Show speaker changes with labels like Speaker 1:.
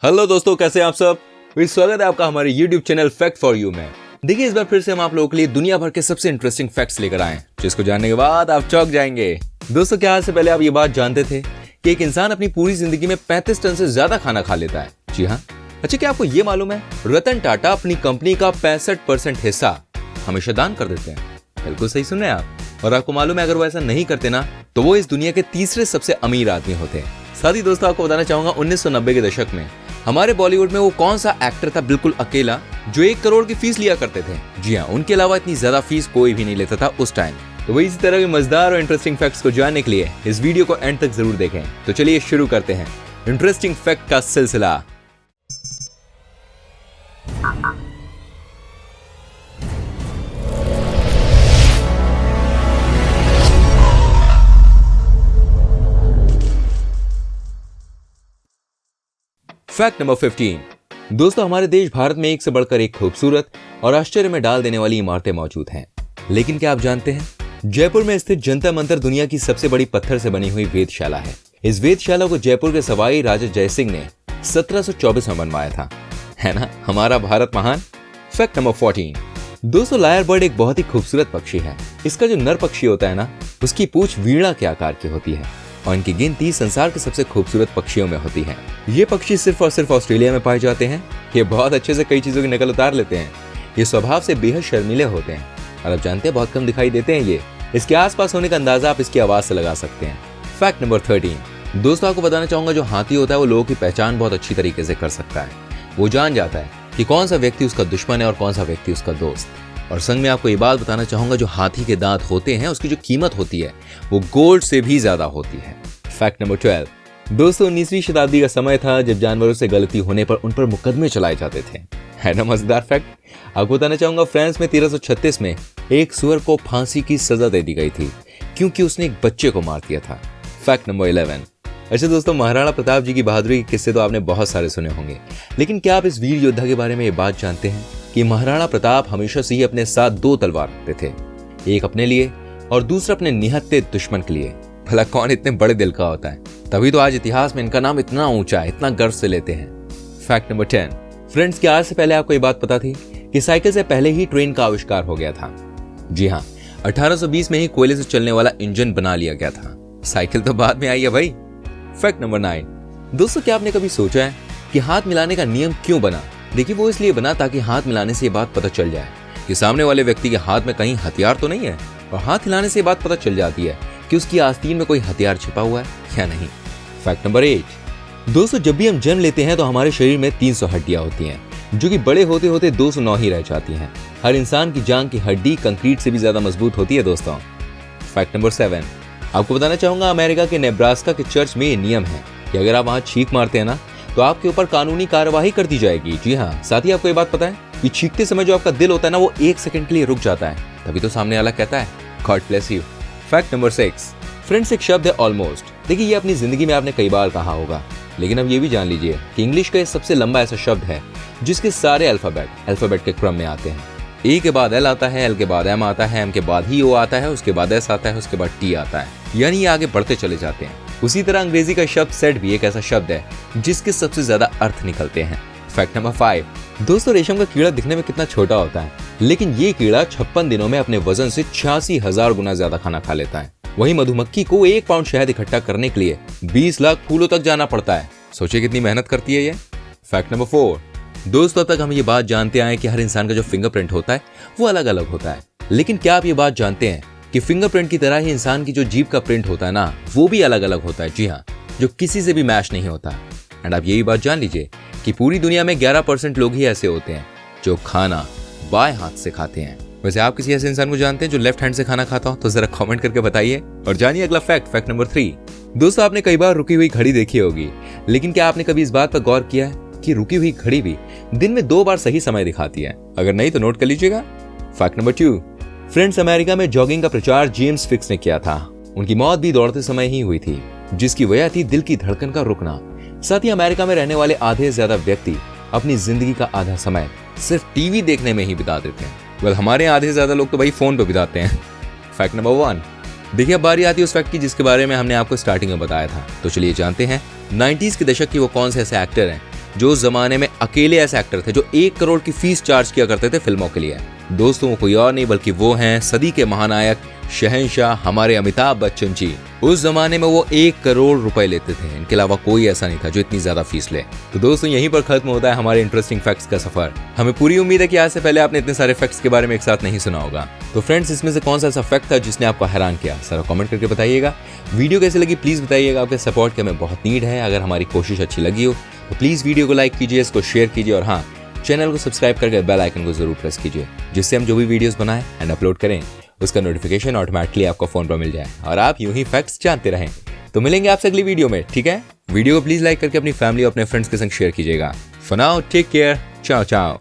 Speaker 1: Hello दोस्तों, कैसे हैं आप सब। स्वागत है आपका हमारे YouTube channel fact for you में। देखिए, इस बार फिर से हम आप लोगों के लिए दुनिया भर के सबसे इंटरेस्टिंग फैक्ट्स लेकर आए हैं, जिसको जानने के बाद आप चौंक जाएंगे। दोस्तों, क्या आज से पहले आप ये बात जानते थे कि एक इंसान अपनी पूरी जिंदगी में 35 टन से ज्यादा खाना खा लेता है? जी हाँ। अच्छा, क्या आपको ये मालूम है रतन टाटा अपनी कंपनी का 65% हिस्सा हमेशा दान कर देते हैं? बिल्कुल सही सुन रहे हैं आप। और आपको मालूम है, अगर वो ऐसा नहीं करते ना तो वो इस दुनिया के तीसरे सबसे अमीर आदमी होते हैं। साथ ही दोस्तों, आपको बताना चाहूंगा 1990 के दशक में हमारे बॉलीवुड में वो कौन सा एक्टर था बिल्कुल अकेला जो 1 करोड़ की फीस लिया करते थे? जी हाँ, उनके अलावा इतनी ज्यादा फीस कोई भी नहीं लेता था उस टाइम। तो वही इसी तरह के मजेदार और इंटरेस्टिंग फैक्ट्स को जानने के लिए इस वीडियो को एंड तक जरूर देखें। तो चलिए शुरू करते हैं इंटरेस्टिंग फैक्ट का सिलसिला। Fact number 15। दोस्तों, हमारे देश भारत में एक से बढ़कर एक खूबसूरत और आश्चर्य में डाल देने वाली इमारतें मौजूद हैं। लेकिन क्या आप जानते हैं, जयपुर में स्थित जंतर मंतर दुनिया की सबसे बड़ी पत्थर से बनी हुई वेधशाला है। इस वेधशाला को जयपुर के सवाई राजा जयसिंह ने 1724 में बनवाया था। है ना हमारा भारत महान। Fact number 14। दोस्तों, लायर बर्ड एक बहुत ही खूबसूरत पक्षी है। इसका जो नर पक्षी होता है ना, उसकी पूंछ वीणा के आकार की होती है और इनकी गिनती संसार के सबसे खूबसूरत पक्षियों में होती है। ये पक्षी सिर्फ और सिर्फ ऑस्ट्रेलिया में पाए जाते हैं। ये बहुत अच्छे से कई चीजों की नकल उतार लेते हैं। ये स्वभाव से बेहद शर्मीले होते हैं और आप जानते हैं बहुत कम दिखाई देते हैं। ये इसके आसपास होने का अंदाजा आप इसकी आवाज से लगा सकते हैं। Fact number 13। दोस्तों, आपको बताना चाहूंगा जो हाथी होता है वो लोगों की पहचान बहुत अच्छी तरीके से कर सकता है। वो जान जाता है कि कौन सा व्यक्ति उसका दुश्मन है और कौन सा व्यक्ति उसका दोस्त। और संग में आपको ये बात बताना चाहूंगा, जो हाथी के दांत होते हैं उसकी जो कीमत होती है वो गोल्ड से भी ज्यादा होती है। Fact number 12। दोस्तों, 19वीं शताब्दी का समय था जब जानवरों से गलती होने पर उन पर मुकदमे चलाए जाते थे। है ना मजेदार फैक्ट। आपको बताना चाहूंगा, फ्रांस में 1336 में एक सुअर को फांसी की सजा दे दी गई थी क्योंकि उसने एक बच्चे को मार दिया था। Fact number 11। अच्छा दोस्तों, महाराणा प्रताप जी की बहादुरी के किस्से तो आपने बहुत सारे सुने होंगे, लेकिन क्या आप इस वीर योद्धा के बारे में ये बात जानते हैं कि महाराणा प्रताप हमेशा से ही अपने साथ 2 तलवार रखते थे, एक अपने लिए और दूसरा अपने निहत्थे दुश्मन के लिए। भला कौन इतने बड़े दिल का होता है? तभी तो आज इतिहास में इनका नाम इतना ऊंचा है, इतना गर्व से लेते हैं। Fact number 10। फ्रेंड्स, क्या आज से पहले आपको ये बात पता थी कि साइकिल से पहले ही ट्रेन का आविष्कार हो गया था? जी हाँ, 1820 में ही कोयले से चलने वाला इंजन बना लिया गया था। साइकिल तो बाद में आई है भाई। Fact number 9। दोस्तों, क्या आपने कभी सोचा है कि हाथ मिलाने का नियम क्यों बना? देखिए, वो इसलिए बना ताकि हाथ मिलाने से ये बात पता चल जाए कि सामने वाले व्यक्ति के हाथ में कहीं हथियार तो नहीं है, और हाथ हिलाने से ये बात पता चल जाती है कि उसकी आस्तीन में कोई हथियार छिपा हुआ है या नहीं। Fact number 8। दोस्तों, जब भी हम जन्म लेते हैं तो हमारे शरीर में 300 हड्डियां होती हैं, जो कि बड़े होते होते 209 ही रह जाती हैं। हर इंसान की जांघ की हड्डी कंक्रीट से भी ज्यादा मजबूत होती है दोस्तों। Fact number 7। आपको बताना चाहूंगा, अमेरिका के नेब्रास्का के चर्च में ये नियम है कि अगर आप वहां छींक मारते हैं ना तो आपके ऊपर कानूनी कार्यवाही कर दी जाएगी। जी हाँ, साथ ही आपको ये बात पता है कि छींकते समय जो आपका दिल होता है ना, वो 1 सेकंड के लिए रुक जाता है, तभी तो सामने वाला कहता है God bless you. Fact number 6। Friends, एक शब्द है ऑलमोस्ट। देखिए, ये अपनी जिंदगी में आपने कई बार कहा होगा, लेकिन अब ये भी जान लीजिए कि इंग्लिश का सबसे लंबा ऐसा शब्द है जिसके सारे अल्फाबेट के क्रम में आते हैं। ए के बाद एल आता है, एल के बाद एम आता है, एम के बाद ही ओ आता है, उसके बाद एस आता है, उसके बाद टी आता है, यानी ये आगे बढ़ते चले जाते हैं। उसी तरह अंग्रेजी का शब्द सेट भी एक ऐसा शब्द है जिसके सबसे ज्यादा अर्थ निकलते हैं। Fact number 5। दोस्तों, रेशम का कीड़ा दिखने में कितना छोटा होता है, लेकिन ये कीड़ा 56 दिनों में अपने वजन से 86,000 गुना ज्यादा खाना खा लेता है। वहीं मधुमक्खी को 1 पाउंड शहद इकट्ठा करने के लिए 20 लाख फूलों तक जाना पड़ता है। सोचिए कितनी मेहनत करती है ये। Fact number 4। दोस्तों, अब तक हम ये बात जानते आए कि हर इंसान का जो फिंगरप्रिंट होता है वो अलग अलग होता है, लेकिन क्या आप ये बात जानते हैं कि फिंगरप्रिंट की तरह ही इंसान की जो जीभ का प्रिंट होता है ना, वो भी अलग अलग होता है। जी हाँ, जो किसी से भी मैच नहीं होता। एंड आप यही बात जान लीजिए कि पूरी दुनिया में 11% लोग ही ऐसे होते हैं जो खाना बाएं हाथ से खाते हैं। वैसे आप किसी ऐसे इंसान को जानते हैं जो लेफ्ट हैंड से खाना खाता हो? तो जरा कमेंट करके बताइए। और जानिए अगला फैक्ट नंबर 3। दोस्तों, आपने कई बार रुकी हुई घड़ी देखी होगी, लेकिन क्या आपने कभी इस बात पर गौर किया है कि रुकी हुई घड़ी भी दिन में 2 बार सही समय दिखाती है? अगर नहीं तो नोट कर लीजिएगा। Fact number 2। फ्रेंड्स, अमेरिका में जॉगिंग का प्रचार जेम्स फिक्स ने किया था। उनकी मौत भी दौड़ते समय ही हुई थी, जिसकी वजह थी दिल की धड़कन का रुकना। साथ ही अमेरिका में रहने वाले आधे से ज्यादा व्यक्ति अपनी जिंदगी का आधा समय सिर्फ टीवी देखने में ही बिता देते हैं। हमारे आधे से ज्यादा लोग तो भाई फोन पे बिताते हैं। Fact number 1। देखिए, अब बारी आती है उस फैक्ट की जिसके बारे में हमने आपको स्टार्टिंग में बताया था। तो चलिए जानते हैं 90s के दशक की वो कौन से ऐसे एक्टर हैं जो उस जमाने में अकेले ऐसे एक्टर थे जो 1 करोड़ की फीस चार्ज किया करते थे फिल्मों के लिए। दोस्तों वो कोई और नहीं बल्कि वो हैं सदी के महानायक शहंशाह हमारे अमिताभ बच्चन जी। उस जमाने में वो 1 करोड़ रुपए लेते थे, इनके अलावा कोई ऐसा नहीं था जो इतनी ज्यादा फीस ले। तो दोस्तों यहीं पर खत्म होता है हमारे इंटरेस्टिंग फैक्ट्स का सफर। हमें पूरी उम्मीद है कि आज से पहले आपने इतने सारे फैक्ट्स के बारे में एक साथ नहीं सुना होगा। तो फ्रेंड्स इसमें से कौन सा ऐसा फैक्ट था जिसने आपको हैरान किया, सारा कमेंट करके बताइएगा। वीडियो कैसी लगी प्लीज बताइएगा, आपके सपोर्ट की हमें बहुत नीड है। अगर हमारी कोशिश अच्छी लगी हो तो प्लीज वीडियो को लाइक कीजिए, इसको शेयर कीजिए और हाँ चैनल को सब्सक्राइब करके बेल आइकन को जरूर प्रेस कीजिए, जिससे हम जो भी वीडियोस बनाएं एंड अपलोड करें उसका नोटिफिकेशन ऑटोमेटिकली आपको फोन पर मिल जाए और आप यूं ही फैक्ट्स जानते रहें। तो मिलेंगे आपसे अगली वीडियो में, ठीक है? वीडियो को प्लीज लाइक करके अपनी फैमिली और अपने फ्रेंड्स के संग शेयर कीजिएगा। फॉर नाउ टेक केयर, चाओ चाओ।